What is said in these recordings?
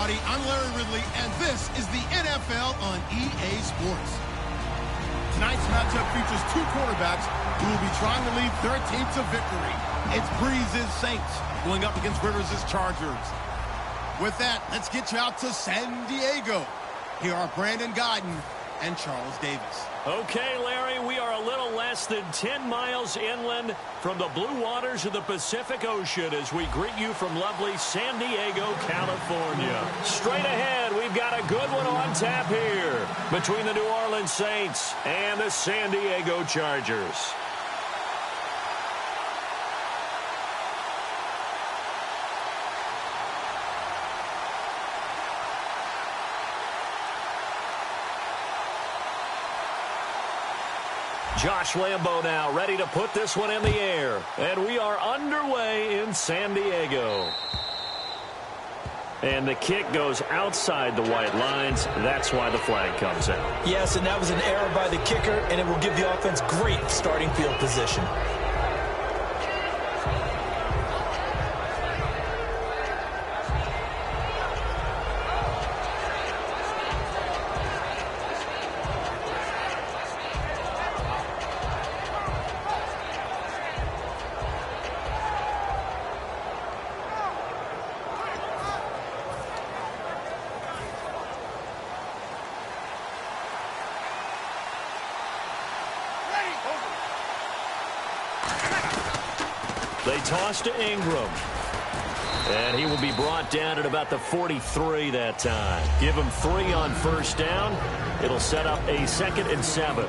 everybody. I'm Larry Ridley, and this is the NFL on EA Sports. Tonight's matchup features two quarterbacks who will be trying to lead their team to victory. It's Breeze's Saints going up against Rivers' Chargers. With that, let's get you out to San Diego. Here are Brandon Guyton and Charles Davis. Okay, Larry, we are a little less than 10 miles inland from the blue waters of the Pacific Ocean as we greet you from lovely San Diego, California. Straight ahead, we've got a good one on tap here between the New Orleans Saints and the San Diego Chargers. Josh Lambo now ready to put this one in the air. And we are underway in San Diego. And the kick goes outside the white lines. That's why the flag comes out. Yes, and that was an error by the kicker, and it will give the offense great starting field position. They toss to Ingram. And he will be brought down at about the 43 that time. Give him 3 on first down. It'll set up a 2nd and 7.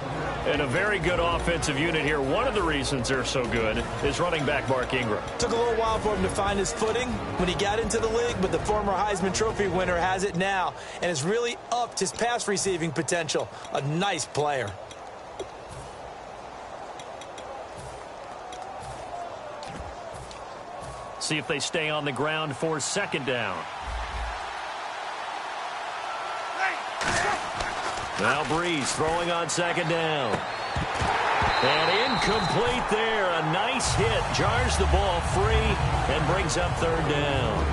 And a very good offensive unit here. One of the reasons they're so good is running back Mark Ingram. Took a little while for him to find his footing when he got into the league, but the former Heisman Trophy winner has it now and has really upped his pass receiving potential. A nice player. See if they stay on the ground for 2nd down. Now Breeze throwing on 2nd down. And incomplete there. A nice hit. Jars the ball free and brings up 3rd down.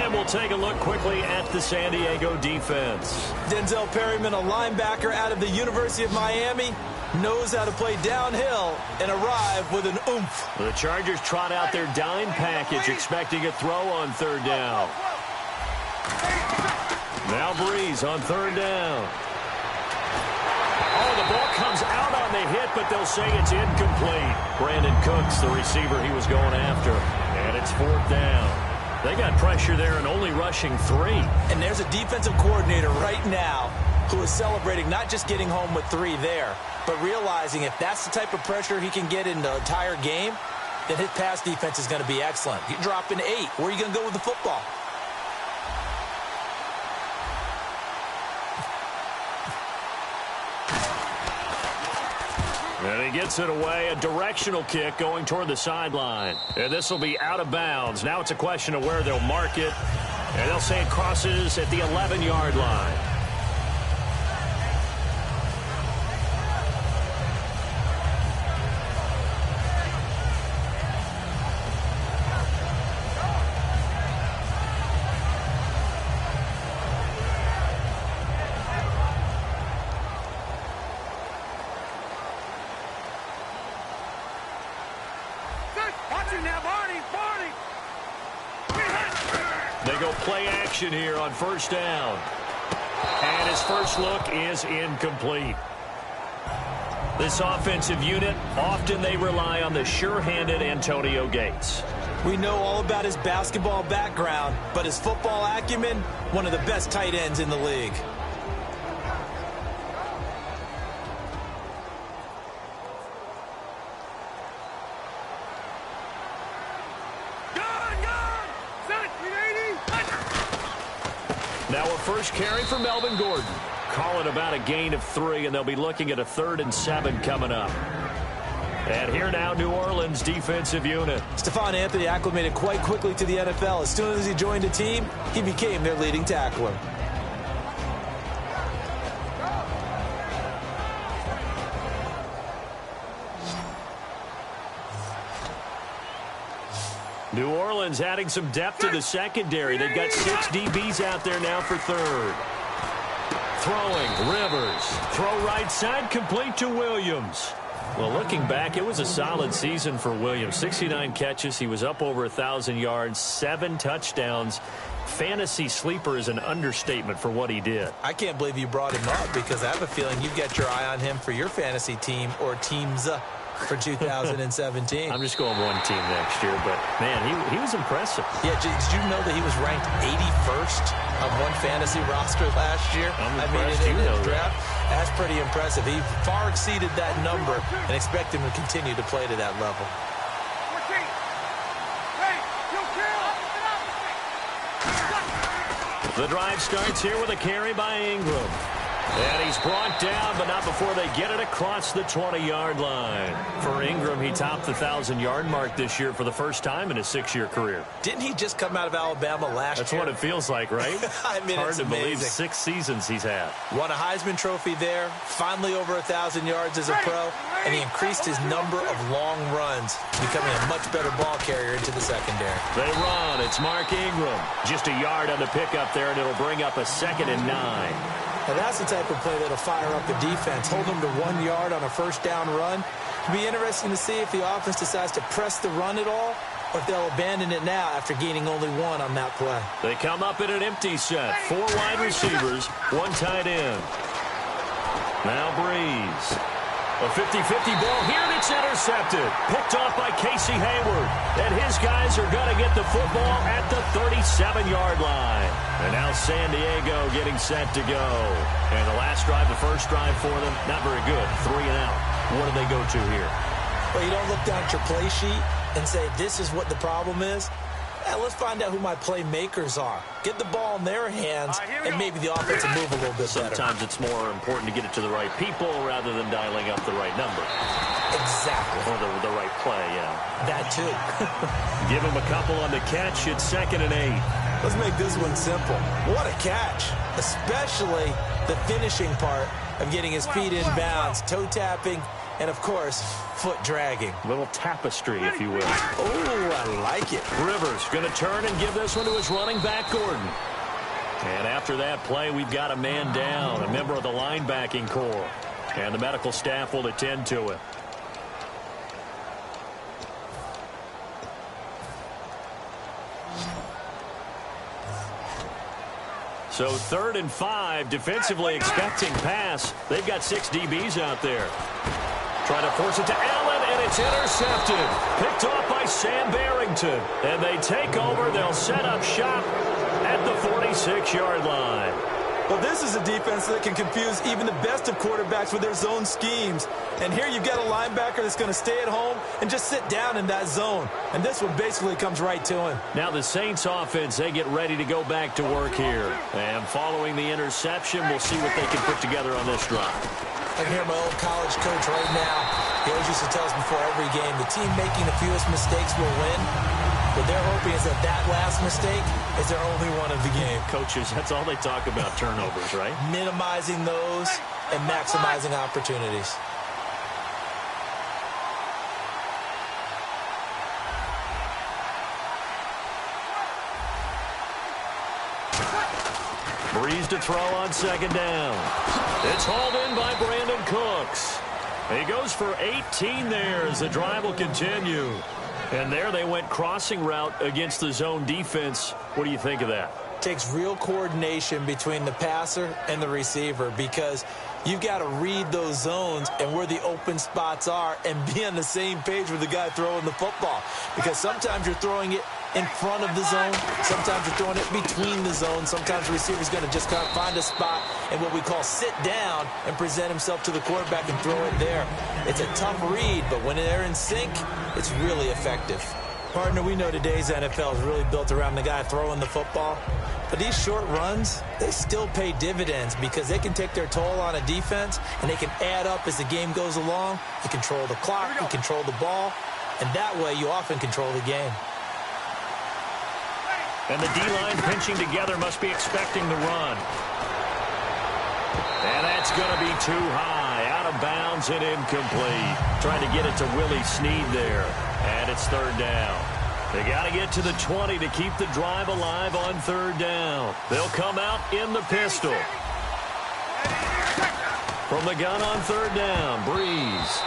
And we'll take a look quickly at the San Diego defense. Denzel Perryman, a linebacker out of the University of Miami, knows how to play downhill and arrive with an oomph. The Chargers trot out their dime package, expecting a throw on 3rd down. Now Breeze on 3rd down. Oh, the ball comes out on the hit, but they'll say it's incomplete. Brandon Cooks, the receiver he was going after. And it's 4th down. They got pressure there and only rushing 3. And there's a defensive coordinator right now who is celebrating not just getting home with 3 there, but realizing if that's the type of pressure he can get in the entire game, then his pass defense is going to be excellent. You're dropping 8. Where are you going to go with the football? And he gets it away, a directional kick going toward the sideline. And this will be out of bounds. Now it's a question of where they'll mark it. And they'll say it crosses at the 11-yard line. They go play action here on 1st down. And his first look is incomplete. This offensive unit, often they rely on the sure-handed Antonio Gates. We know all about his basketball background, but his football acumen, one of the best tight ends in the league. Now a first carry for Melvin Gordon. Call it about a gain of 3, and they'll be looking at a 3rd and 7 coming up. And here now, New Orleans defensive unit. Stephon Anthony acclimated quite quickly to the NFL. As soon as he joined the team, he became their leading tackler. New Orleans adding some depth to the secondary. They've got 6 DBs out there now for third. Throwing, Rivers. Throw right side, complete to Williams. Well, looking back, it was a solid season for Williams. 69 catches. He was up over 1,000 yards, 7 touchdowns. Fantasy sleeper is an understatement for what he did. I can't believe you brought him up because I have a feeling you've got your eye on him for your fantasy team or teams for 2017. I'm just going one team next year, but, man, he was impressive. Yeah, did you know that he was ranked 81st on one fantasy roster last year? I'm impressed. In his draft. That's pretty impressive. He far exceeded that number and expect him to continue to play to that level. The drive starts here with a carry by Ingram. And he's brought down, but not before they get it across the 20-yard line. For Ingram, he topped the 1,000-yard mark this year for the first time in his 6-year career. Didn't he just come out of Alabama last year? That's what it feels like, right? I mean, hard it's to amazing. believe 6 seasons he's had. Won a Heisman Trophy there, finally over 1,000 yards as a pro, and he increased his number of long runs, becoming a much better ball carrier into the secondary. They run. It's Mark Ingram. Just a yard on the pickup there, and it'll bring up a 2nd and 9. Now that's the type of play that'll fire up the defense. Hold them to 1 yard on a first down run. It'll be interesting to see if the offense decides to press the run at all or if they'll abandon it now after gaining only 1 on that play. They come up in an empty set. 4 wide receivers, 1 tight end. Now Breeze. A 50-50 ball here that's intercepted. Picked off by Casey Hayward. And his guys are going to get the football at the 37-yard line. And now San Diego getting set to go. And the last drive, the first drive for them, not very good. 3 and out. What do they go to here? Well, you don't look down at your play sheet and say, this is what the problem is. Let's find out who my playmakers are. Get the ball in their hands, and maybe the offense will move a little bit better. Sometimes it's more important to get it to the right people rather than dialing up the right number. Exactly. Or the right play, yeah. That too. Give him a couple on the catch. It's 2nd and 8. Let's make this one simple. What a catch, especially the finishing part of getting his feet in bounds, toe tapping, and, of course, foot dragging. A little tapestry, if you will. Oh, I like it. Rivers going to turn and give this one to his running back, Gordon. And after that play, we've got a man down, a member of the linebacking corps. And the medical staff will attend to it. So 3rd and 5, defensively expecting pass. They've got 6 DBs out there. Trying to force it to Allen, and it's intercepted. Picked off by Sam Barrington. And they take over. They'll set up shop at the 46-yard line. Well, this is a defense that can confuse even the best of quarterbacks with their zone schemes. And here you've got a linebacker that's going to stay at home and just sit down in that zone. And this one basically comes right to him. Now the Saints offense, they get ready to go back to work here. And following the interception, we'll see what they can put together on this drive. I can hear my old college coach right now. He always used to tell us before every game, the team making the fewest mistakes will win. What they're hoping is that last mistake is their only one of the game. Coaches, that's all they talk about, turnovers, right? Minimizing those and maximizing opportunities. Breeze to throw on 2nd down. It's hauled in by Brandon Cooks. He goes for 18 there as the drive will continue. And there they went crossing route against the zone defense. What do you think of that? Takes real coordination between the passer and the receiver because you've got to read those zones and where the open spots are and be on the same page with the guy throwing the football. Because sometimes you're throwing it in front of the zone. Sometimes you're throwing it between the zones. Sometimes the receiver's going to just kind of find a spot and what we call sit down and present himself to the quarterback and throw it there. It's a tough read, but when they're in sync, it's really effective. Partner, we know today's NFL is really built around the guy throwing the football. But these short runs, they still pay dividends because they can take their toll on a defense and they can add up as the game goes along. You control the clock, you control the ball, and that way you often control the game. And the D-line pinching together must be expecting the run. And that's going to be too high. Out of bounds and incomplete. Trying to get it to Willie Snead there. And it's 3rd down. They got to get to the 20 to keep the drive alive on third down. They'll come out in the pistol. From the gun on third down, Breeze.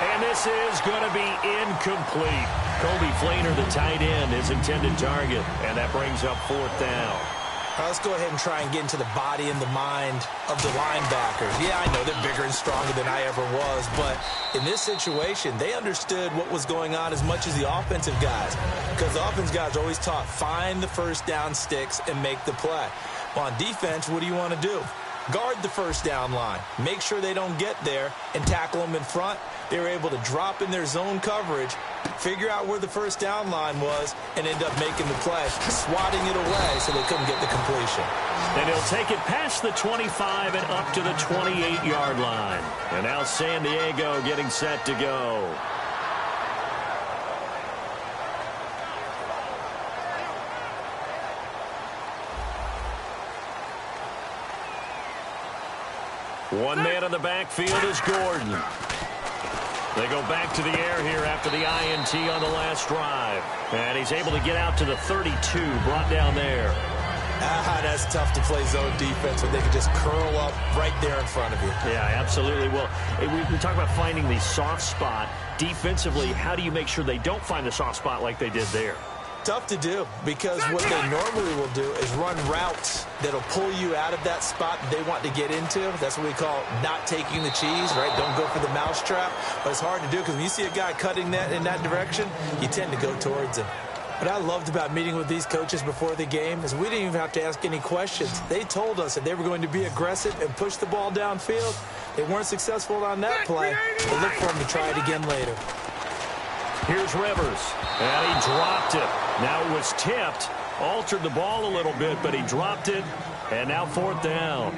And this is going to be incomplete. Kobe Flainer, the tight end, his intended target. And that brings up fourth down. Let's go ahead and try and get into the body and the mind of the linebackers. Yeah, I know they're bigger and stronger than I ever was, but in this situation, they understood what was going on as much as the offensive guys, because the offensive guys are always taught, find the first down sticks and make the play. Well, on defense, what do you want to do? Guard the first down line. Make sure they don't get there and tackle them in front. They were able to drop in their zone coverage, figure out where the first down line was, and end up making the play, swatting it away so they couldn't get the completion. And he'll take it past the 25 and up to the 28-yard line. And now San Diego getting set to go. One man in the backfield is Gordon. They go back to the air here after the INT on the last drive. And he's able to get out to the 32, brought down there. That's tough to play zone defense when they can just curl up right there in front of you. Yeah, absolutely. Well, we talk about finding the soft spot. Defensively, how do you make sure they don't find the soft spot like they did there? Tough to do, because what they normally will do is run routes that'll pull you out of that spot they want to get into. That's what we call not taking the cheese, right? Don't go for the mousetrap. But it's hard to do, because when you see a guy cutting that in that direction, you tend to go towards him. What I loved about meeting with these coaches before the game is we didn't even have to ask any questions. They told us that they were going to be aggressive and push the ball downfield. They weren't successful on that play, but look for them to try it again later. Here's Rivers, and he dropped it. Now it was tipped, altered the ball a little bit, but he dropped it, and now fourth down.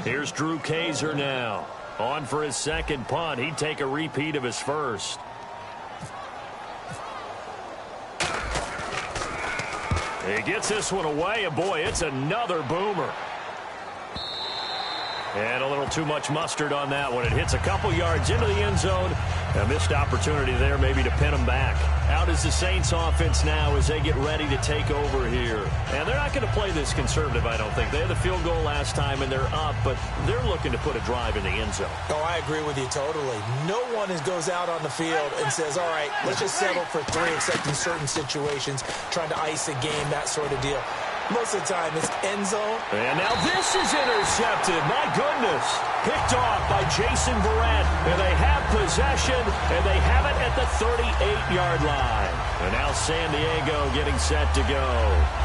Here's Drew Kaiser now, on for his second punt. He'd take a repeat of his first. He gets this one away, and boy, it's another boomer. And a little too much mustard on that one. It hits a couple yards into the end zone. A missed opportunity there maybe to pin them back. Out is the Saints offense now as they get ready to take over here. And they're not going to play this conservative, I don't think. They had the field goal last time, and they're up, but they're looking to put a drive in the end zone. Oh, I agree with you totally. No one goes out on the field and says, all right, let's just settle for 3, except in certain situations, trying to ice a game, that sort of deal. Most of the time, it's end zone. And now this is intercepted. My goodness. Picked off by Jason Verrett. And they have possession, and they have it at the 38-yard line. And now San Diego getting set to go.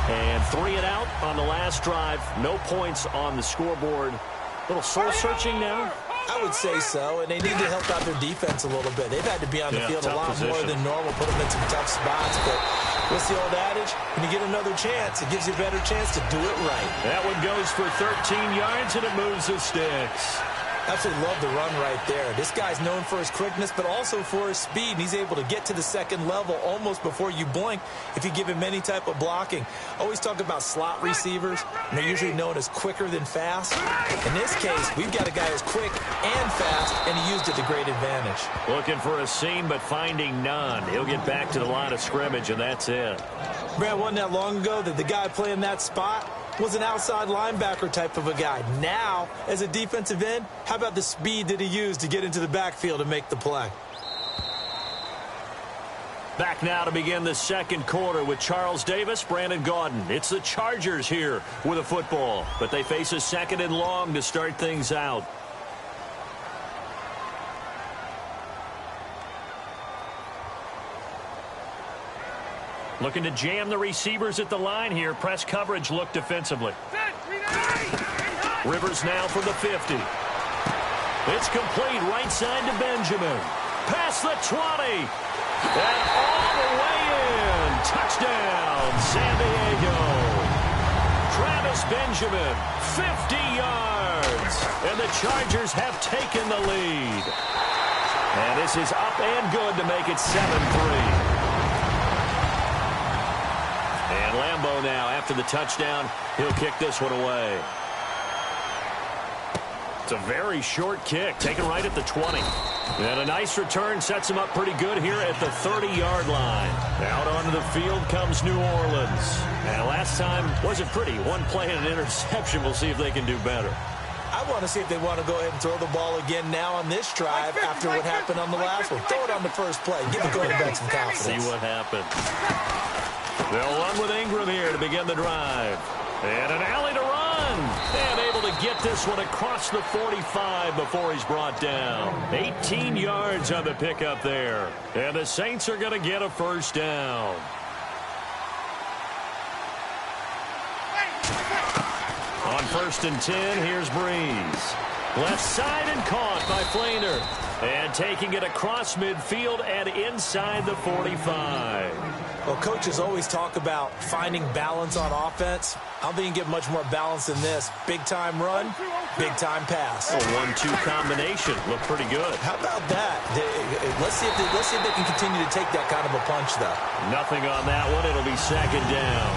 And 3 and out on the last drive. No points on the scoreboard. A little soul-searching now. I would say so, and they need to help out their defense a little bit. They've had to be on the field a lot more than normal, put them in some tough spots. But what's the old adage? When you get another chance, it gives you a better chance to do it right. That one goes for 13 yards, and it moves the sticks. Absolutely love the run right there. This guy's known for his quickness, but also for his speed. And he's able to get to the second level almost before you blink if you give him any type of blocking. Always talk about slot receivers, and they're usually known as quicker than fast. In this case, we've got a guy who's quick and fast, and he used it to great advantage. Looking for a seam, but finding none. He'll get back to the line of scrimmage, and that's it. Brad, wasn't that long ago that the guy playing that spot was an outside linebacker type of a guy. Now, as a defensive end, how about the speed that he used to get into the backfield and make the play? Back now to begin the second quarter with Charles Davis, Brandon Gaudin. It's the Chargers here with a football, but they face a second and long to start things out. Looking to jam the receivers at the line here. Press coverage look defensively. Rivers now for the 50. It's complete right side to Benjamin. Past the 20. And all the way in. Touchdown, San Diego. Travis Benjamin, 50 yards. And the Chargers have taken the lead. And this is up and good to make it 7-3. And Lambeau now, after the touchdown, he'll kick this one away. It's a very short kick, taken right at the 20. And a nice return sets him up pretty good here at the 30-yard line. Out on onto the field comes New Orleans. And last time wasn't pretty. One play and an interception. We'll see if they can do better. I want to see if they want to go ahead and throw the ball again now on this drive after what happened on the last one. Throw it on the first play. Give the quarterback some confidence. See what happens. They'll run with Ingram here to begin the drive. And an alley to run. And able to get this one across the 45 before he's brought down. 18 yards on the pickup there. And the Saints are going to get a first down. On 1st and 10, here's Breeze. Left side and caught by Flainer. And taking it across midfield and inside the 45. Well, coaches always talk about finding balance on offense. I don't think you can get much more balance than this. Big-time run, big-time pass. A 1-2 combination. Looked pretty good. How about that? Let's see if they can continue to take that kind of a punch, though. Nothing on that one. It'll be 2nd down.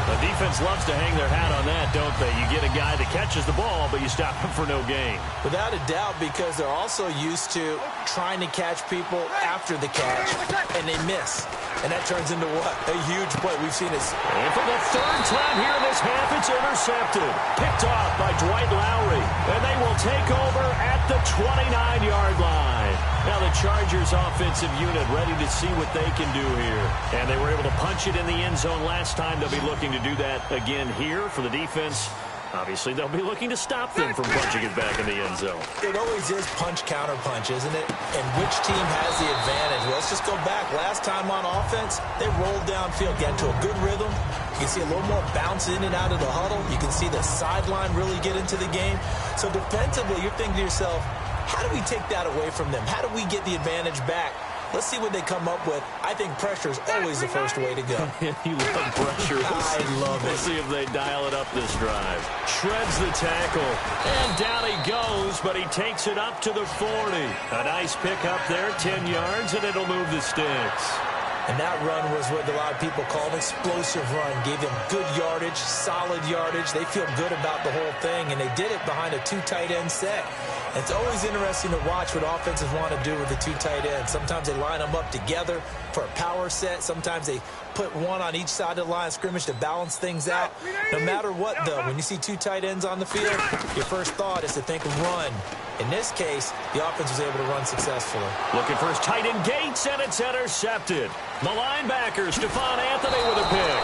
The defense loves to hang their hat on that, don't they? You get a guy that catches the ball, but you stop him for no gain. Without a doubt, because they're also used to trying to catch people after the catch, and they miss. And that turns into what? A huge play. We've seen it. And for the 3rd time here in this half, it's intercepted. Picked off by Dwight Lowry. And they will take over at the 29-yard line. Now the Chargers offensive unit ready to see what they can do here. And they were able to punch it in the end zone last time. They'll be looking to do that again here for the defense. Obviously, they'll be looking to stop them from punching it back in the end zone. It always is punch-counter-punch, isn't it? And which team has the advantage? Well, let's just go back. Last time on offense, they rolled downfield, got into a good rhythm. You can see a little more bounce in and out of the huddle. You can see the sideline really get into the game. So defensively, you're thinking to yourself, how do we take that away from them? How do we get the advantage back? Let's see what they come up with. I think pressure is always the first way to go. You love pressure. I love it. We'll see if they dial it up this drive. Shreds the tackle. And down he goes, but he takes it up to the 40. A nice pickup there, 10 yards, and it'll move the sticks. And that run was what a lot of people call an explosive run. Gave them good yardage, solid yardage. They feel good about the whole thing, and they did it behind a 2 tight end set. And it's always interesting to watch what offenses want to do with the 2 tight ends. Sometimes they line them up together for a power set. Sometimes they put one on each side of the line of scrimmage to balance things out. No matter what, though, when you see 2 tight ends on the field, your first thought is to think run. In this case, the offense was able to run successfully. Looking for his tight end Gates, and it's intercepted. The linebacker, Stephon Anthony, with a pick.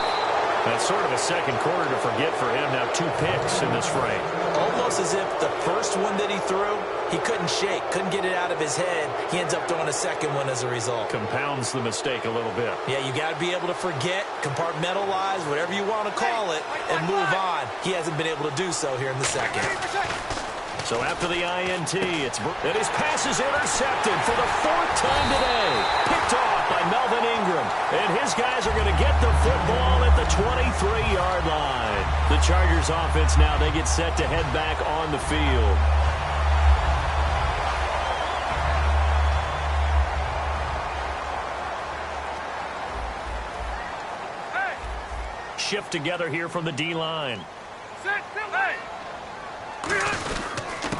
That's sort of a second quarter to forget for him. Now 2 picks in this frame. Almost as if the first one that he threw, he couldn't shake, couldn't get it out of his head. He ends up throwing a second one as a result. Compounds the mistake a little bit. Yeah, you got to be able to forget, compartmentalize, whatever you want to call it, and move on. He hasn't been able to do so here in the second. So after the INT, and his pass is intercepted for the 4th time today. Picked off by Melvin Ingram. And his guys are going to get the football at the 23-yard line. The Chargers offense now, they get set to head back on the field. Shift together here from the D-line.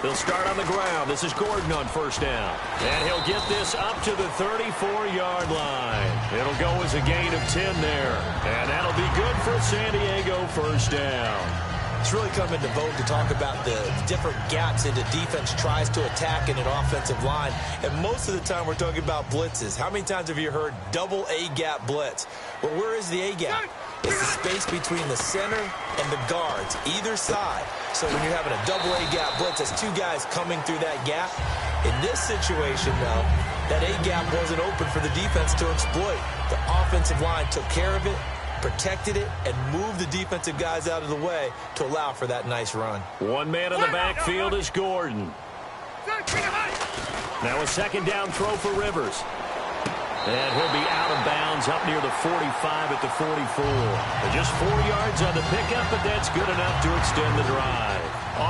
He'll start on the ground. This is Gordon on 1st down. And he'll get this up to the 34-yard line. It'll go as a gain of 10 there. And that'll be good for San Diego, 1st down. It's really come into vogue to talk about the different gaps that the defense tries to attack in an offensive line. And most of the time we're talking about blitzes. How many times have you heard double A-gap blitz? Well, where is the A-gap? It's the space between the center and the guards, either side. So when you're having a double A-gap blitz, that's 2 guys coming through that gap. In this situation, though, that A-gap wasn't open for the defense to exploit. The offensive line took care of it, protected it, and moved the defensive guys out of the way to allow for that nice run. One man in the backfield is Gordon. Now a 2nd down throw for Rivers. And he'll be out of bounds up near the 45 at the 44. But just 4 yards on the pickup, but that's good enough to extend the drive.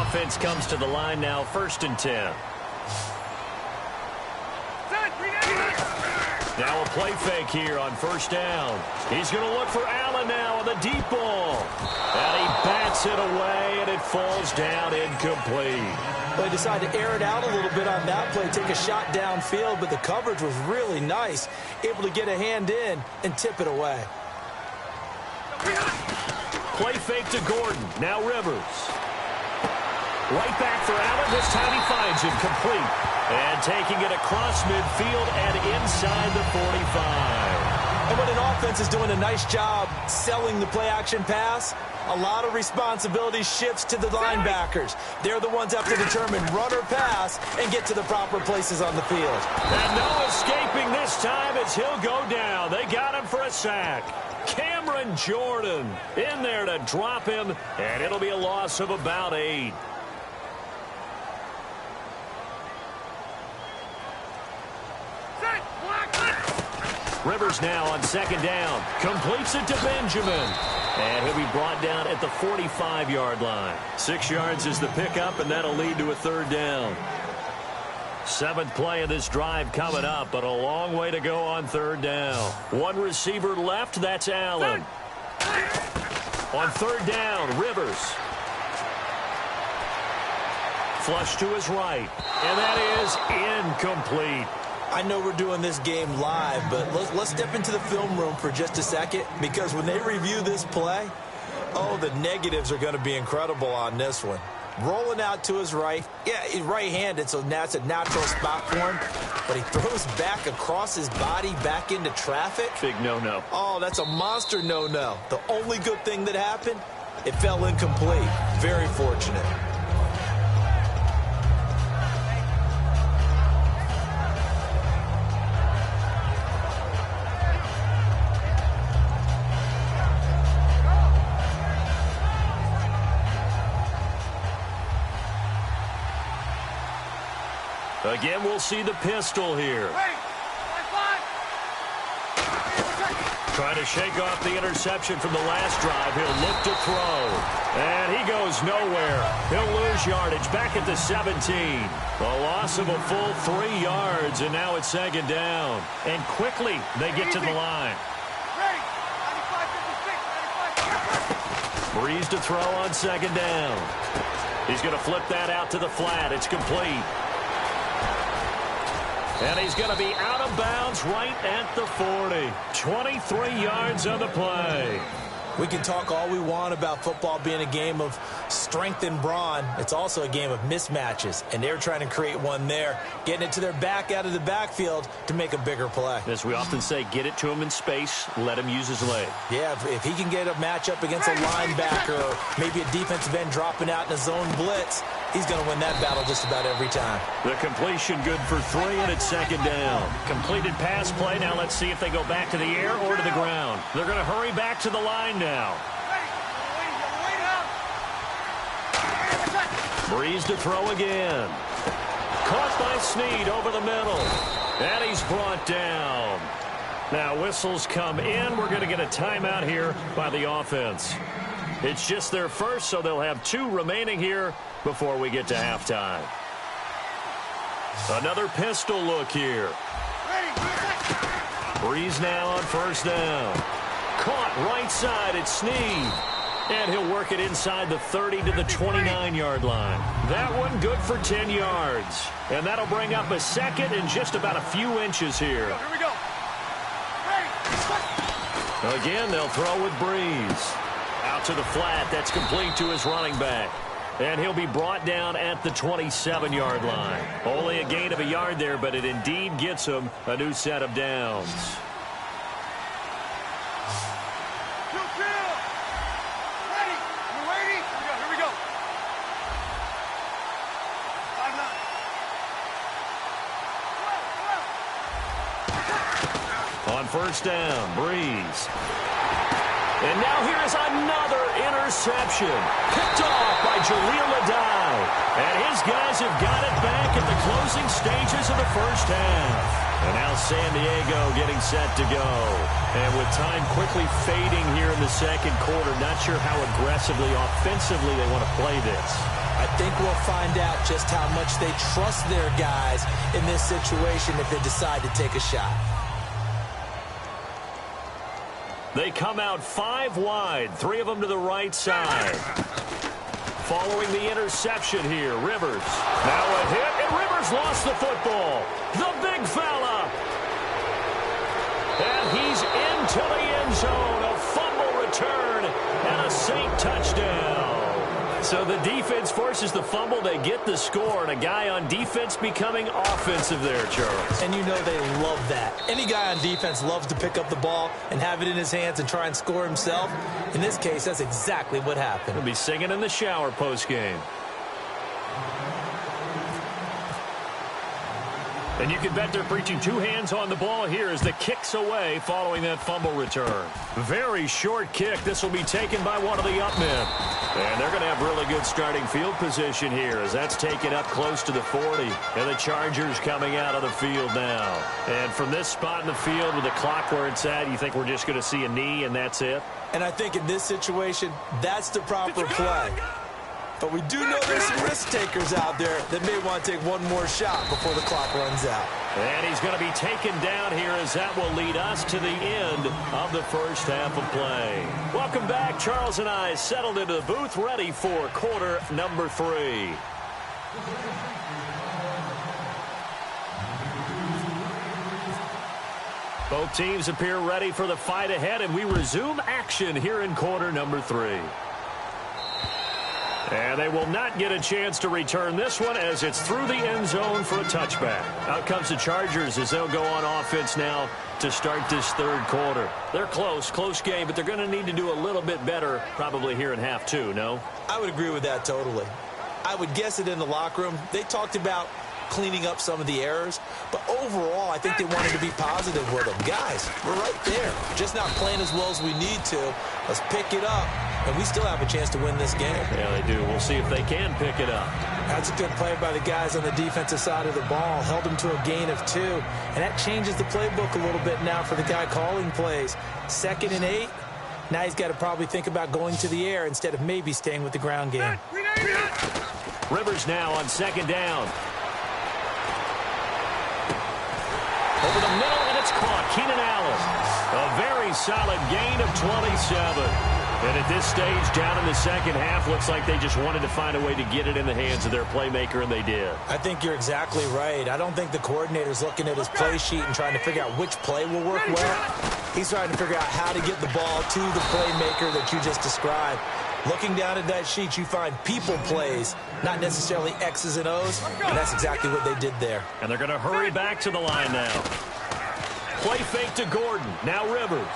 Offense comes to the line now, 1st and 10. Now a play fake here on first down. He's going to look for Allen now on the deep ball. And he bats it away, and it falls down incomplete. They decided to air it out a little bit on that play, take a shot downfield, but the coverage was really nice, able to get a hand in and tip it away. Play fake to Gordon. Now Rivers. Right back for Allen. This time he finds him complete. And taking it across midfield and inside the 45. And when an offense is doing a nice job selling the play-action pass, a lot of responsibility shifts to the linebackers. They're the ones that have to determine run or pass and get to the proper places on the field. And no escaping this time as he'll go down. They got him for a sack. Cameron Jordan in there to drop him, and it'll be a loss of about 8. Rivers now on second down. Completes it to Benjamin. And he'll be brought down at the 45-yard line. 6 yards is the pickup, and that'll lead to a third down. 7th play of this drive coming up, but a long way to go on third down. One receiver left, that's Allen. On third down, Rivers. Flush to his right, and that is incomplete. I know we're doing this game live, but let's step into the film room for just a second, because when they review this play, oh, the negatives are going to be incredible on this one. Rolling out to his right. Yeah, he's right-handed, so that's a natural spot for him. But he throws back across his body back into traffic. Big no-no. Oh, that's a monster no-no. The only good thing that happened, it fell incomplete. Very fortunate. Again, we'll see the pistol here. Trying to shake off the interception from the last drive. He'll look to throw. And he goes nowhere. He'll lose yardage back at the 17. A loss of a full 3 yards, and now it's second down. And quickly, they get to the line. Breeze to throw on second down. He's going to flip that out to the flat. It's complete. And he's going to be out of bounds right at the 40. 23 yards on the play. We can talk all we want about football being a game of strength and brawn. It's also a game of mismatches, and they're trying to create one there, getting it to their back out of the backfield to make a bigger play. As we often say, get it to him in space, let him use his leg. Yeah, if he can get a matchup against a linebacker or maybe a defensive end dropping out in a zone blitz, he's going to win that battle just about every time. The completion good for 3, and it's second down. Completed pass play. Now let's see if they go back to the air or to the ground. They're going to hurry back to the line now. Breeze to throw again. Caught by Snead over the middle. And he's brought down. Now whistles come in. We're going to get a timeout here by the offense. It's just their first, so they'll have 2 remaining here before we get to halftime. Another pistol look here. Breeze now on first down. Caught right side at Snead. And he'll work it inside the 30 to the 29-yard line. That one good for 10 yards. And that'll bring up a second and just about a few inches here. Here we go. Again, they'll throw with Breeze. Out to the flat. That's complete to his running back. And he'll be brought down at the 27-yard line. Only a gain of a yard there, but it indeed gets him a new set of downs. On first down, Breeze. And now here is another interception. Picked off by Jaleel Adai. And his guys have got it back at the closing stages of the first half. And now San Diego getting set to go. And with time quickly fading here in the second quarter, not sure how aggressively, offensively they want to play this. I think we'll find out just how much they trust their guys in this situation if they decide to take a shot. They come out 5 wide, 3 of them to the right side. Following the interception here, Rivers. Now a hit, and Rivers lost the football. The big fella. And he's into the end zone. A fumble return and a Saint touchdown. So the defense forces the fumble. They get the score, and a guy on defense becoming offensive there, Charles. And you know they love that. Any guy on defense loves to pick up the ball and have it in his hands and try and score himself. In this case, that's exactly what happened. He'll be singing in the shower post-game. And you can bet they're preaching 2 hands on the ball here as the kick's away following that fumble return. Very short kick. This will be taken by one of the up men. And they're going to have really good starting field position here as that's taken up close to the 40. And the Chargers coming out of the field now. And from this spot in the field with the clock where it's at, you think we're just going to see a knee and that's it? And I think in this situation, that's the proper play. But we do know there's some risk takers out there that may want to take one more shot before the clock runs out. And he's going to be taken down here as that will lead us to the end of the first half of play. Welcome back. Charles and I settled into the booth ready for quarter number 3. Both teams appear ready for the fight ahead, and we resume action here in quarter number 3. And they will not get a chance to return this one as it's through the end zone for a touchback. Out comes the Chargers as they'll go on offense now to start this third quarter. They're close game, but they're going to need to do a little bit better probably here in half 2, no? I would agree with that totally. I would guess it in the locker room. They talked about cleaning up some of the errors, but overall I think they wanted to be positive with them. Guys, we're right there, just not playing as well as we need to. Let's pick it up, and we still have a chance to win this game. Yeah, they do. We'll see if they can pick it up. That's a good play by the guys on the defensive side of the ball. Held them to a gain of 2, and that changes the playbook a little bit now for the guy calling plays. 2nd and 8. Now he's got to probably think about going to the air instead of maybe staying with the ground game. Rivers now on 2nd down. Over the middle, and it's caught. Keenan Allen. A very solid gain of 27. And at this stage, down in the second half, looks like they just wanted to find a way to get it in the hands of their playmaker, and they did. I think you're exactly right. I don't think the coordinator's looking at his play sheet and trying to figure out which play will work well. He's trying to figure out how to get the ball to the playmaker that you just described. Looking down at that sheet, you find people plays, not necessarily X's and O's, and that's exactly what they did there. And they're going to hurry back to the line now. Play fake to Gordon. Now Rivers.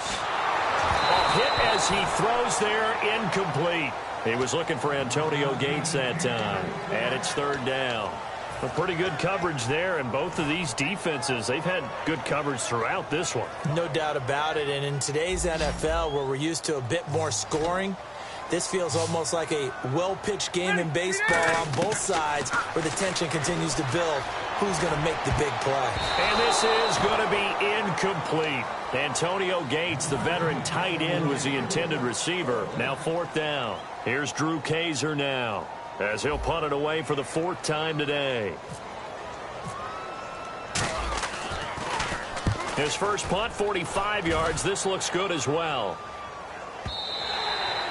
A hit as he throws there, incomplete. He was looking for Antonio Gates that time, and it's 3rd down. A pretty good coverage there, and both of these defenses, they've had good coverage throughout this one. No doubt about it, and in today's NFL, where we're used to a bit more scoring, this feels almost like a well-pitched game in baseball on both sides where the tension continues to build. Who's going to make the big play? And this is going to be incomplete. Antonio Gates, the veteran tight end, was the intended receiver. Now 4th down. Here's Drew Kaiser now as he'll punt it away for the 4th time today. His first punt, 45 yards. This looks good as well.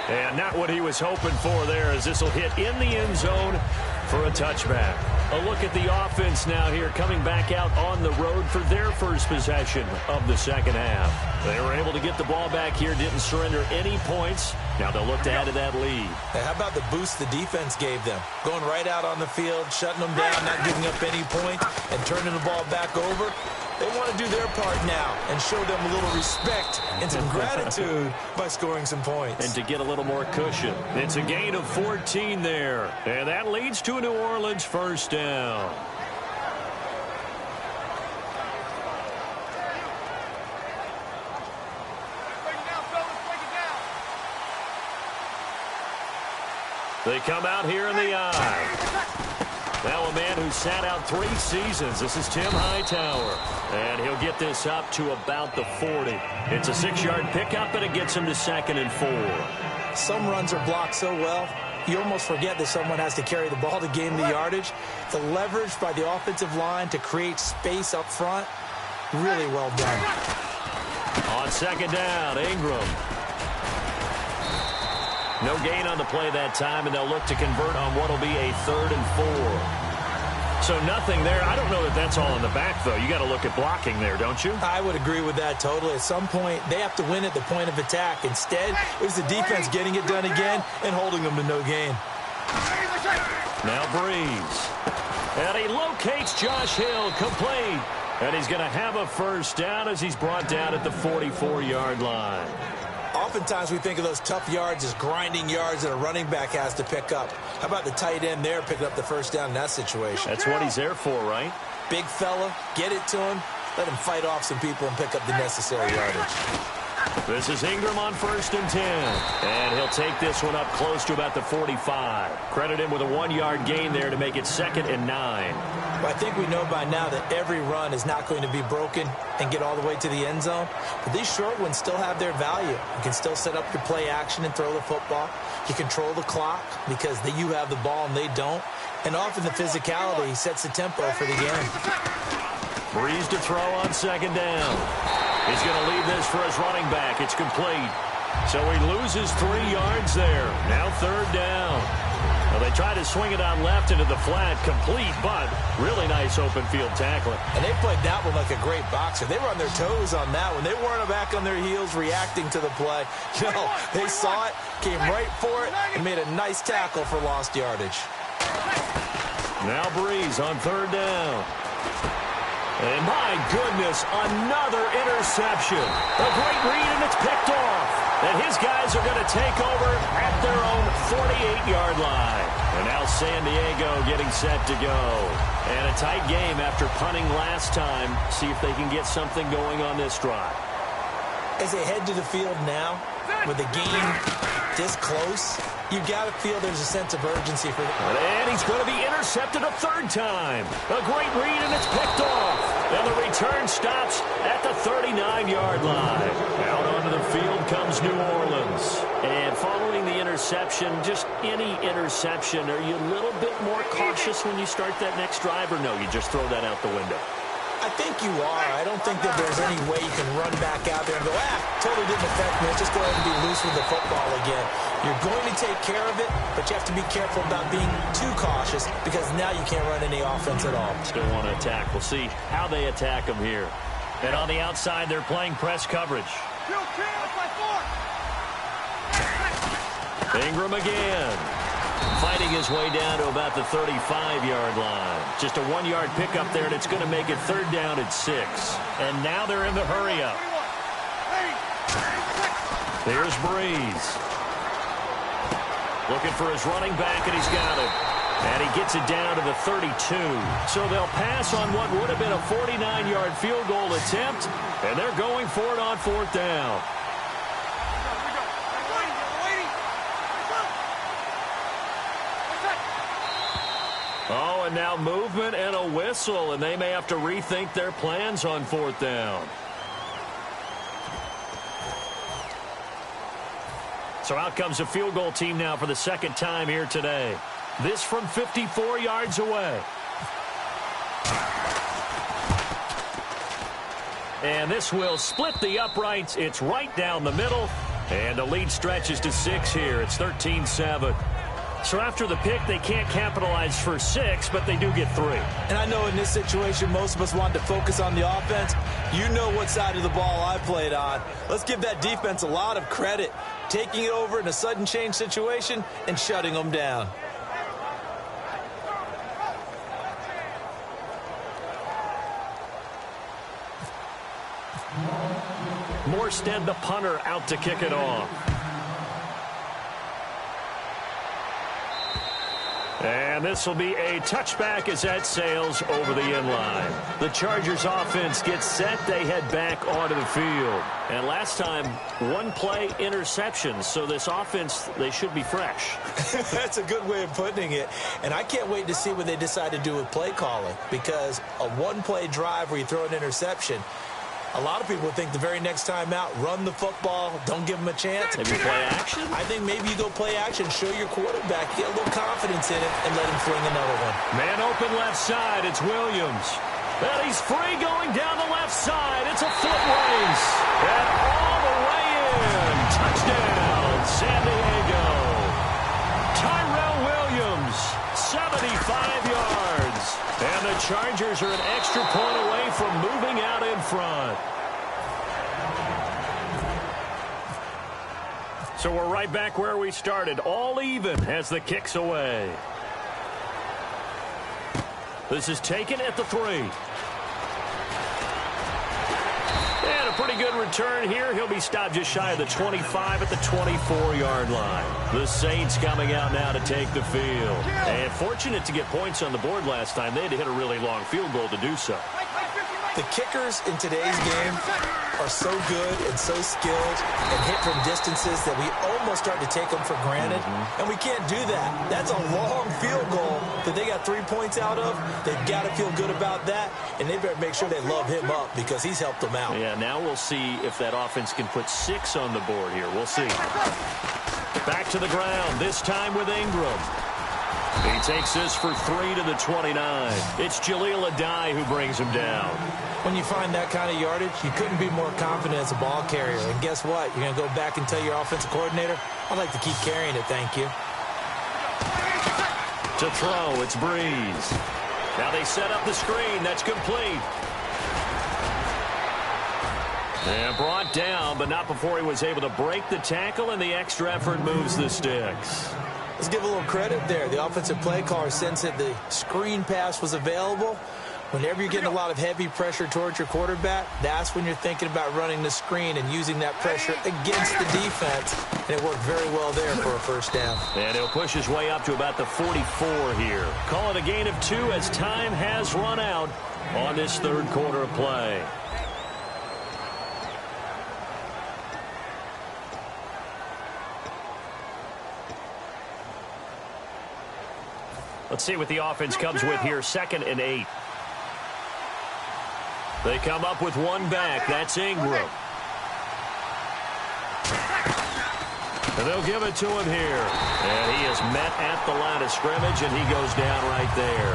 And not what he was hoping for there, as this will hit in the end zone for a touchback. A look at the offense now here, coming back out on the road for their first possession of the second half. They were able to get the ball back here, didn't surrender any points. Now they'll look to add to that lead. Hey, how about the boost the defense gave them? Going right out on the field, shutting them down, not giving up any points, and turning the ball back over. They want to do their part now and show them a little respect and some gratitude by scoring some points. And to get a little more cushion. It's a gain of 14 there. And that leads to a New Orleans 1st down. They come out here in the eye. Now a man who sat out 3 seasons. This is Tim Hightower. And he'll get this up to about the 40. It's a 6-yard pickup, and it gets him to 2nd and 4. Some runs are blocked so well, you almost forget that someone has to carry the ball to gain the yardage. The leverage by the offensive line to create space up front, really well done. On second down, Ingram. No gain on the play that time, and they'll look to convert on what will be a 3rd and 4. So nothing there. I don't know that that's all in the back, though. You got to look at blocking there, don't you? I would agree with that totally. At some point, they have to win at the point of attack. Instead, it was the defense getting it done again and holding them to no gain. Now Breeze. And he locates Josh Hill, complete. And he's going to have a first down as he's brought down at the 44-yard line. Oftentimes we think of those tough yards as grinding yards that a running back has to pick up. How about the tight end there picking up the first down in that situation? That's what he's there for, right? Big fella, get it to him, let him fight off some people and pick up the necessary yardage. This is Ingram on 1st and 10. And he'll take this one up close to about the 45. Credit him with a 1-yard gain there to make it 2nd and 9. Well, I think we know by now that every run is not going to be broken and get all the way to the end zone. But these short ones still have their value. You can still set up your play action and throw the football. You control the clock because you have the ball and they don't. And often the physicality sets the tempo for the game. Breeze to throw on 2nd down. He's going to leave this for his running back. It's complete. So he loses 3 yards there. Now 3rd down. Well, they try to swing it on left into the flat. Complete, but really nice open field tackling. And they played that one like a great boxer. They were on their toes on that one. They weren't back on their heels reacting to the play. No, they saw it, came right for it, and made a nice tackle for lost yardage. Now Breeze on 3rd down. And my goodness, another interception. A great read, and it's picked off. And his guys are going to take over at their own 48-yard line. And now San Diego getting set to go. And a tight game after punting last time. See if they can get something going on this drive. As they head to the field now, with the game this close, you got to feel there's a sense of urgency for them. And he's going to be intercepted a 3rd time. A great read, and it's picked off. And the return stops at the 39-yard line. Out onto the field comes New Orleans. And following the interception, just any interception, are you a little bit more cautious when you start that next drive, or no, you just throw that out the window? I think you are. I don't think that there's any way you can run back out there and go, totally didn't affect me. Let's just go ahead and be loose with the football again. You're going to take care of it, but you have to be careful about being too cautious because now you can't run any offense at all. Still want to attack. We'll see how they attack them here. And on the outside, they're playing press coverage. Ingram again. Fighting his way down to about the 35-yard line. Just a 1-yard pickup there, and it's going to make it 3rd down at 6. And now they're in the hurry-up. There's Breeze. Looking for his running back, and he's got it. And he gets it down to the 32. So they'll pass on what would have been a 49-yard field goal attempt, and they're going for it on 4th down. Oh, and now movement and a whistle, and they may have to rethink their plans on 4th down. So out comes a field goal team now for the 2nd time here today. This from 54 yards away. And this will split the uprights. It's right down the middle. And the lead stretches to 6 here. It's 13-7. So after the pick, they can't capitalize for 6, but they do get 3. And I know in this situation, most of us want to focus on the offense. You know what side of the ball I played on. Let's give that defense a lot of credit. Taking it over in a sudden change situation and shutting them down. Morstead, the punter, out to kick it off. And this will be a touchback as that sails over the inline. The Chargers offense gets set. They head back onto the field. And last time, 1-play interception. So this offense, they should be fresh. That's a good way of putting it. And I can't wait to see what they decide to do with play calling. Because a 1-play drive where you throw an interception, a lot of people think the very next time out, run the football, don't give them a chance. Maybe play action? I think maybe you go play action, show your quarterback, get a little confidence in it, and let him fling another one. Man open left side, it's Williams. And he's free going down the left side. It's a foot race. And all the way in. Touchdown, San Diego. Tyrell Williams, 75 yards. And the Chargers are an extra point away from moving out in front. So we're right back where we started, all even as the kick's away. This is taken at the 3. And a pretty good return here. He'll be stopped just shy of the 25 at the 24-yard line. The Saints coming out now to take the field. And fortunate to get points on the board last time. They had to hit a really long field goal to do so. The kickers in today's game are so good and so skilled and hit from distances that we almost start to take them for granted. And we can't do that. That's a long field goal that they got 3 points out of. They've got to feel good about that, and they better make sure they love him up because he's helped them out. Yeah, now we'll see if that offense can put 6 on the board here. We'll see. Back to the ground, this time with Ingram. He takes this for 3 to the 29. It's Jaleel Adai who brings him down. When you find that kind of yardage, you couldn't be more confident as a ball carrier. And guess what? You're going to go back and tell your offensive coordinator, I'd like to keep carrying it, thank you. To throw, it's Breeze. Now they set up the screen. That's complete. And brought down, but not before he was able to break the tackle, and the extra effort moves the sticks. Let's give a little credit there. The offensive play caller sensed that the screen pass was available. Whenever you're getting a lot of heavy pressure towards your quarterback, that's when you're thinking about running the screen and using that pressure against the defense. And it worked very well there for a first down. And he'll push his way up to about the 44 here. Call it a gain of 2 as time has run out on this third quarter of play. Let's see what the offense comes with here. 2nd and 8. They come up with one back. That's Ingram. And they'll give it to him here. And he is met at the line of scrimmage, and he goes down right there.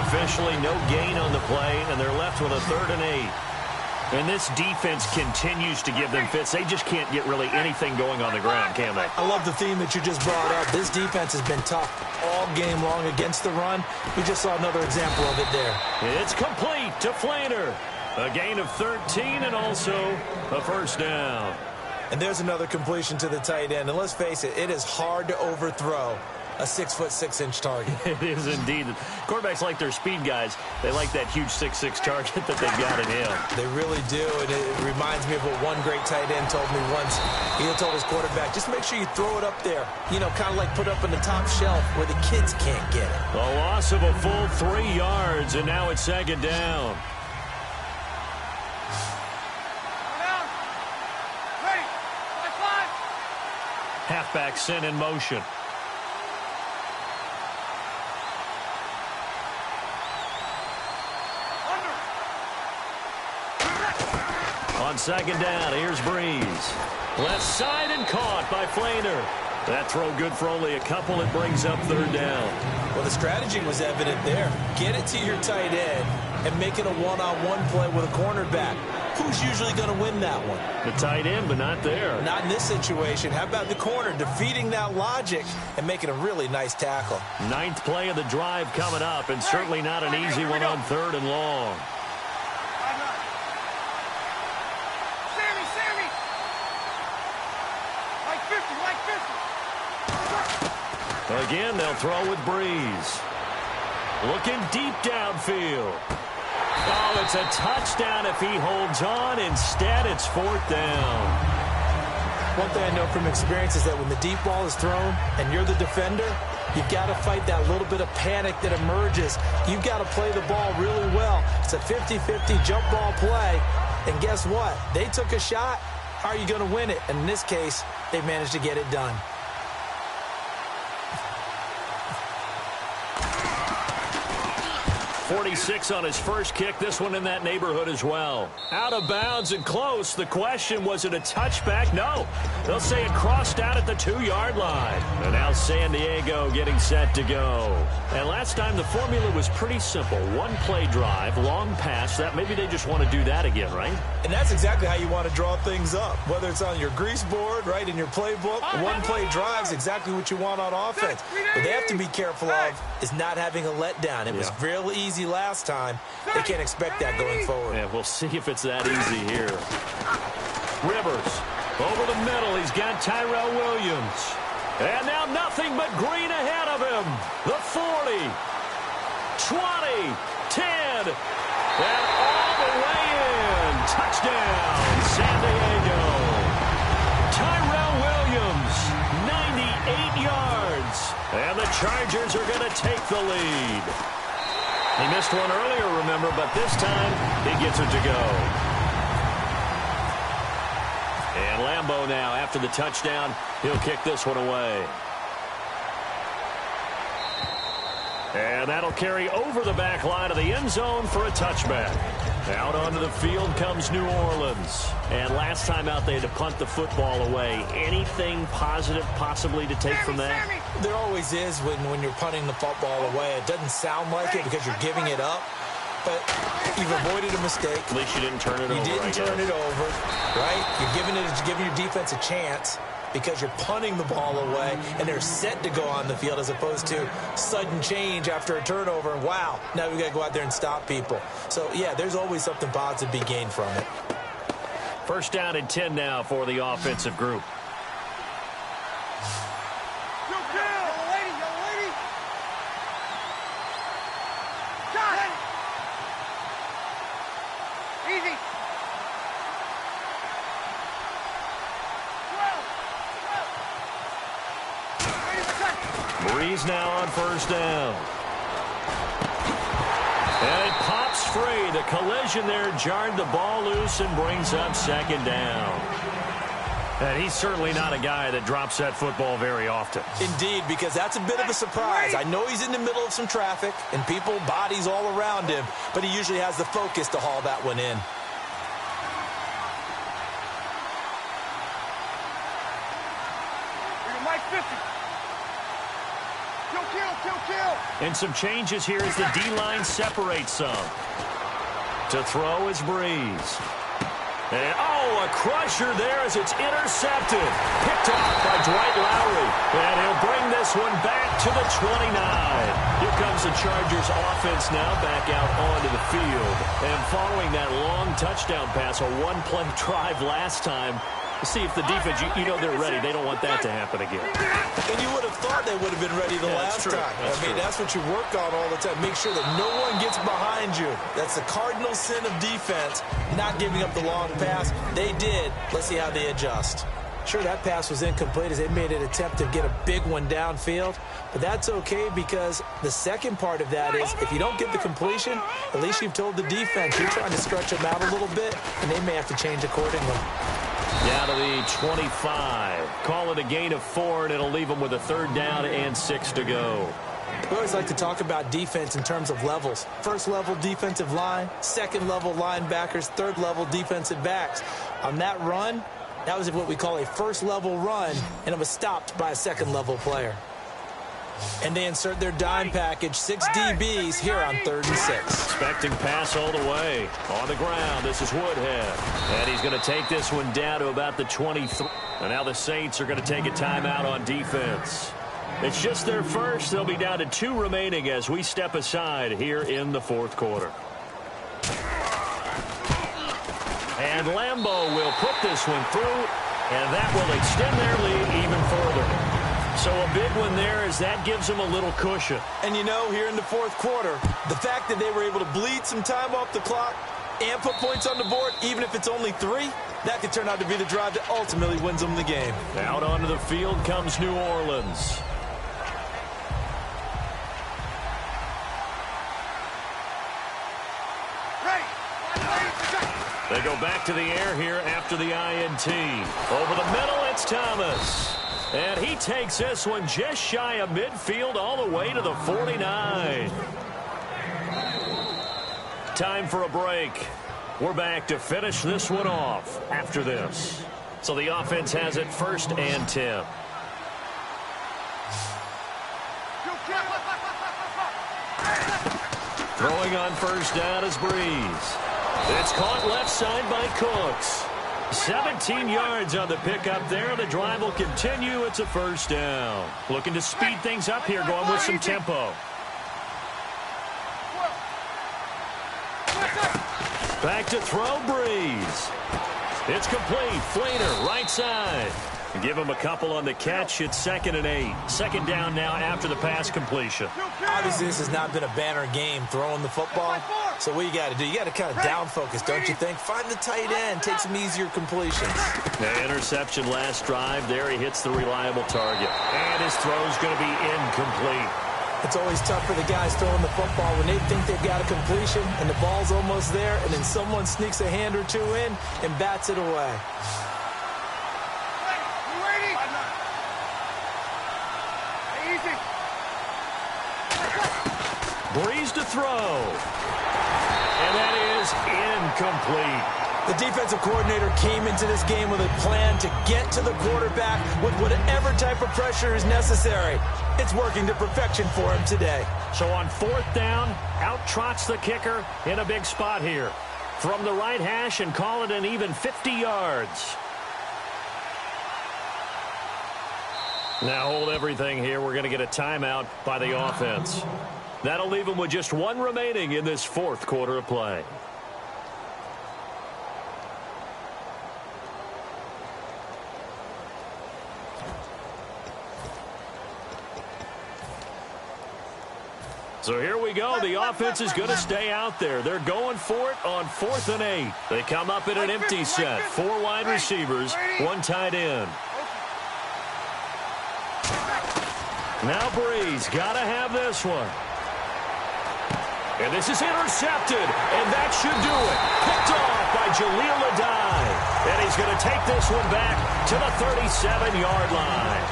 Officially no gain on the play, and they're left with a 3rd and 8. And this defense continues to give them fits. They just can't get really anything going on the ground, can they? I love the theme that you just brought up. This defense has been tough all game long against the run. We just saw another example of it there. It's complete to Flainer. A gain of 13 and also a first down. And there's another completion to the tight end. And let's face it, it is hard to overthrow a 6'6" target. It is indeed. Quarterbacks like their speed guys. They like that huge 6'6" target that they've got in him. They really do, and it reminds me of what one great tight end told me once. He told his quarterback, just make sure you throw it up there, you know, kind of like put up on the top shelf where the kids can't get it. A loss of a full 3 yards, and now it's 2nd down. Halfback sent in motion. On 2nd down, here's Breeze. Left side and caught by Flainer. That throw good for only a couple. It brings up 3rd down. Well, the strategy was evident there. Get it to your tight end and make it a one-on-one play with a cornerback. Who's usually going to win that one? The tight end, but not there. Not in this situation. How about the corner defeating that logic and making a really nice tackle? 9th play of the drive coming up, and certainly not an easy one on 3rd and long. Again, they'll throw with Breeze. Looking deep downfield. Oh, it's a touchdown if he holds on. Instead, it's 4th down. One thing I know from experience is that when the deep ball is thrown and you're the defender, you've got to fight that little bit of panic that emerges. You've got to play the ball really well. It's a 50-50 jump ball play. And guess what? They took a shot. How are you going to win it? And in this case, they managed to get it done. 46 on his first kick. This one in that neighborhood as well. Out of bounds and close. The question, was it a touchback? No. They'll say it crossed out at the 2-yard line. And now San Diego getting set to go. And last time the formula was pretty simple. One play drive, long pass. That maybe they just want to do that again, right? And that's exactly how you want to draw things up. Whether it's on your grease board, right, in your playbook, one play drive is exactly what you want on offense. What they have to be careful of is not having a letdown. It was real easy last time. They can't expect that going forward. Yeah, we'll see if it's that easy here. Rivers over the middle. He's got Tyrell Williams. And now nothing but green ahead of him. The 40, 20, 10, and all the way in. Touchdown, San Diego. Tyrell Williams, 98 yards. And the Chargers are going to take the lead. He missed one earlier, remember, but this time he gets it to go. And Lambeau now, after the touchdown, he'll kick this one away. And that'll carry over the back line of the end zone for a touchback. Out onto the field comes New Orleans. And last time out, they had to punt the football away. Anything positive possibly to take from that? There always is when you're punting the football away. It doesn't sound like it because you're giving it up. But you've avoided a mistake. At least you didn't turn it over. You didn't turn it over, right? You're giving your defense a chance because you're punting the ball away, and they're set to go on the field as opposed to sudden change after a turnover. Wow, now we've got to go out there and stop people. So, yeah, there's always something positive to be gained from it. First down and 10 now for the offensive group. Breeze now on first down. And it pops free. The collision there jarred the ball loose and brings up second down. And he's certainly not a guy that drops that football very often. Indeed, because that's a bit of a surprise. I know he's in the middle of some traffic and people, bodies all around him, but he usually has the focus to haul that one in. And some changes here as the D-line separates some. To throw is Breeze. And, a crusher there as it's intercepted. Picked off by Dwight Lowry. And he'll bring this one back to the 29. Here comes the Chargers offense now back out onto the field. And following that long touchdown pass, a one-play drive last time, see if the defense, you know they're ready. They don't want that to happen again. And you would have thought they would have been ready the last time. That's what you work on all the time. Make sure that no one gets behind you. That's the cardinal sin of defense, not giving up the long pass. They did. Let's see how they adjust. Sure, that pass was incomplete as they made an attempt to get a big one downfield. But that's okay because the second part of that is if you don't get the completion, at least you've told the defense you're trying to stretch them out a little bit, and they may have to change accordingly. Down to the 25. Call it a gain of 4, and it'll leave them with a third down and 6 to go. We always like to talk about defense in terms of levels. First level defensive line, second level linebackers, third level defensive backs. On that run, that was what we call a first level run, and it was stopped by a second level player. And they insert their dime package, 6 DBs here on 3rd and 6. Expecting pass all the way. On the ground, this is Woodhead. And he's going to take this one down to about the 23. And now the Saints are going to take a timeout on defense. It's just their first. They'll be down to 2 remaining as we step aside here in the 4th quarter. And Lambeau will put this one through, and that will extend their lead even further. So a big one there as that gives them a little cushion. And you know, here in the 4th quarter, the fact that they were able to bleed some time off the clock and put points on the board, even if it's only 3, that could turn out to be the drive that ultimately wins them the game. Out onto the field comes New Orleans. They go back to the air here after the INT. Over the middle, it's Thomas. And he takes this one just shy of midfield all the way to the 49. Time for a break. We're back to finish this one off after this. So the offense has it 1st and 10. Throwing on 1st down is Breeze. It's caught left side by Cooks. 17 yards on the pickup there. The drive will continue. It's a 1st down. Looking to speed things up here, going with some tempo. Back to throw, Breeze. It's complete. Flater, right side. Give him a couple on the catch. It's 2nd and 8. 2nd down now after the pass completion. Obviously, this has not been a banner game throwing the football. So what you got to do, you got to kind of down focus, don't you think? Find the tight end, take some easier completions. The interception last drive. There he hits the reliable target. And his throw's going to be incomplete. It's always tough for the guys throwing the football when they think they've got a completion and the ball's almost there, and then someone sneaks a hand or two in and bats it away. Breeze to throw. And that is incomplete. The defensive coordinator came into this game with a plan to get to the quarterback with whatever type of pressure is necessary. It's working to perfection for him today. So on 4th down, out trots the kicker in a big spot here. From the right hash and call it an even 50 yards. Now hold everything here. We're going to get a timeout by the offense. That'll leave them with just 1 remaining in this 4th quarter of play. So here we go. The offense is going to stay out there. They're going for it on 4th and 8. They come up in an empty set. 4 wide receivers, 1 tight end. Now Breeze got to have this one. And this is intercepted, and that should do it. Picked off by Jaleel Adai. And he's going to take this one back to the 37-yard line.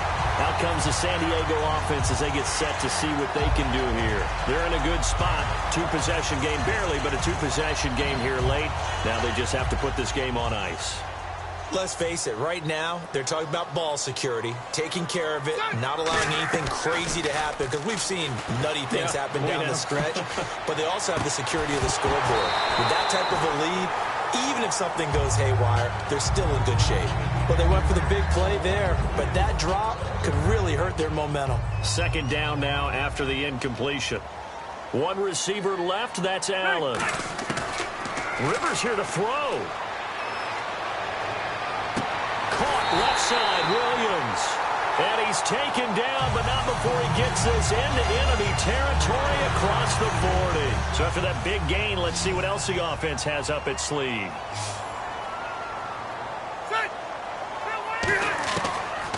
Out comes the San Diego offense as they get set to see what they can do here. They're in a good spot. 2-possession game barely, but a 2-possession game here late. Now they just have to put this game on ice. Let's face it, right now, they're talking about ball security, taking care of it, not allowing anything crazy to happen, because we've seen nutty things happen down the stretch, but they also have the security of the scoreboard. With that type of a lead, even if something goes haywire, they're still in good shape. Well, they went for the big play there, but that drop could really hurt their momentum. 2nd down now after the incompletion. 1 receiver left, that's Allen. Rivers here to throw. Left side, Williams. And he's taken down, but not before he gets this into enemy territory across the 40. So after that big gain, let's see what else the offense has up its sleeve.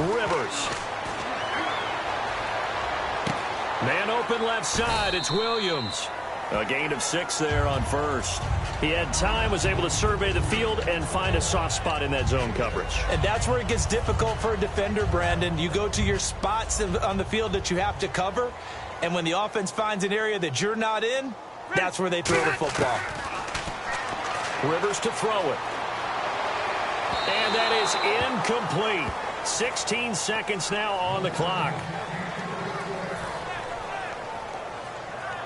Rivers. Man open left side, it's Williams. A gain of 6 there on 1st. He had time, was able to survey the field and find a soft spot in that zone coverage. And that's where it gets difficult for a defender, Brandon. You go to your spots on the field that you have to cover, and when the offense finds an area that you're not in, that's where they throw the football. Rivers to throw it. And that is incomplete. 16 seconds now on the clock.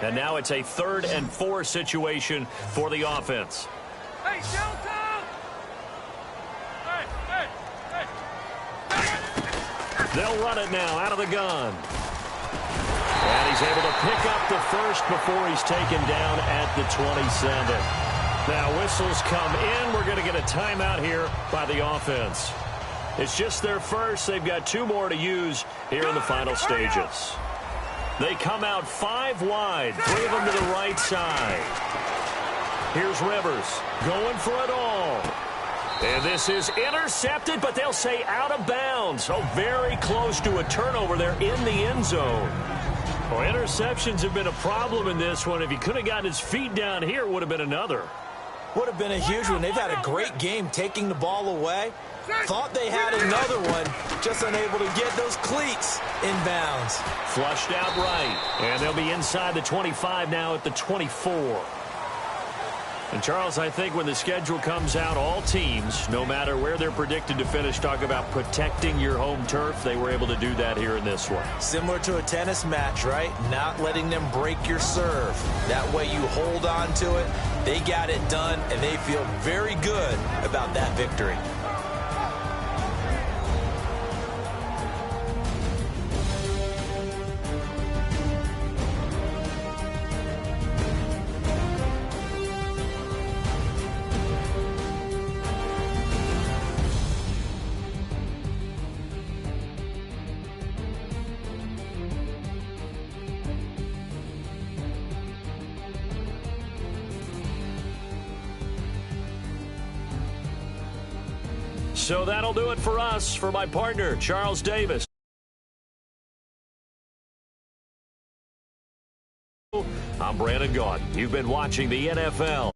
And now it's a 3rd and 4 situation for the offense. Hey, Shelton! They'll run it now out of the gun. And he's able to pick up the 1st before he's taken down at the 27. Now whistles come in. We're going to get a timeout here by the offense. It's just their 1st. They've got 2 more to use here in the final stages. They come out 5 wide, 3 of them to the right side. Here's Rivers going for it all. And this is intercepted, but they'll say out of bounds. So very close to a turnover there in the end zone. Well, interceptions have been a problem in this one. If he could have gotten his feet down here, it would have been another. Would have been a huge one. They've had a great game taking the ball away. Thought they had another one, just unable to get those cleats in bounds. Flushed out right, and they'll be inside the 25 now at the 24. And, Charles, I think when the schedule comes out, all teams, no matter where they're predicted to finish, talk about protecting your home turf. They were able to do that here in this one. Similar to a tennis match, right? Not letting them break your serve. That way you hold on to it. They got it done, and they feel very good about that victory. So that'll do it for us. For my partner, Charles Davis. I'm Brandon Gaudin. You've been watching the NFL.